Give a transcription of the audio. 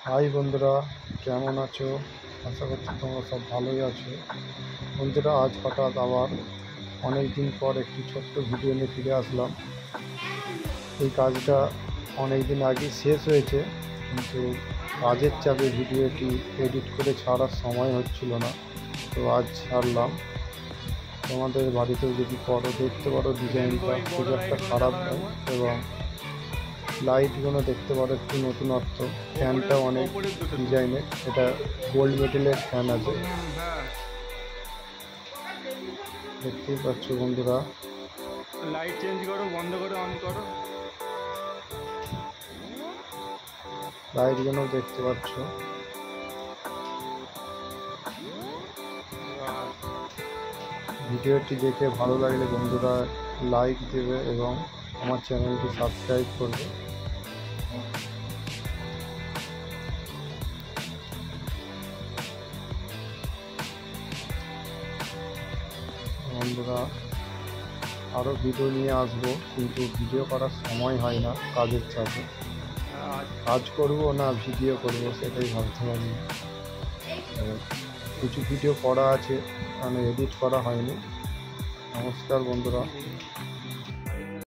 High বন্ধুরা, কেমন আছো? আশা করছি তোমরা সব ভালোই আছো। বন্ধুরা, আজ হঠাৎ আবার অনেক দিন পর একটি ছোট্ট ভিডিও নিয়ে ফিরে আসলাম। এই কাজটা অনেক দিন আগে শেষ হয়েছে, কিন্তু কাজের চাপে ভিডিওটি এডিট করে ছাড়ার সময় হচ্ছিল না, তো আজ ছাড়লাম। তোমাদের বাড়িতেও যদি করো, দেখতে পারো ডিজাইনটা খুব একটা খারাপ নয়, এবং লাইটগুলো দেখতে পারো একটু নতুনত্ব। ফ্যানটা অনেক ডিজাইনের, এটা গোল্ড মেটেলের ফ্যান আছে, দেখতেই পাচ্ছ বন্ধুরা। লাইট চেঞ্জ করো, বন্ধ করো, অন করো। লাইটগুলো দেখতে পাচ্ছ। ভিডিওটি দেখে ভালো লাগলে বন্ধুরা লাইক দেবে এবং আমার চ্যানেলটি সাবস্ক্রাইব করবে। বন্ধুরা, আরও ভিডিও নিয়ে আসবো, কিন্তু ভিডিও করার সময় হয় না কাজের চাপে। কাজ করব না ভিডিও করব সেটাই ভাবতে পারি। কিছু ভিডিও করা আছে, মানে এডিট করা হয়নি। নমস্কার বন্ধুরা।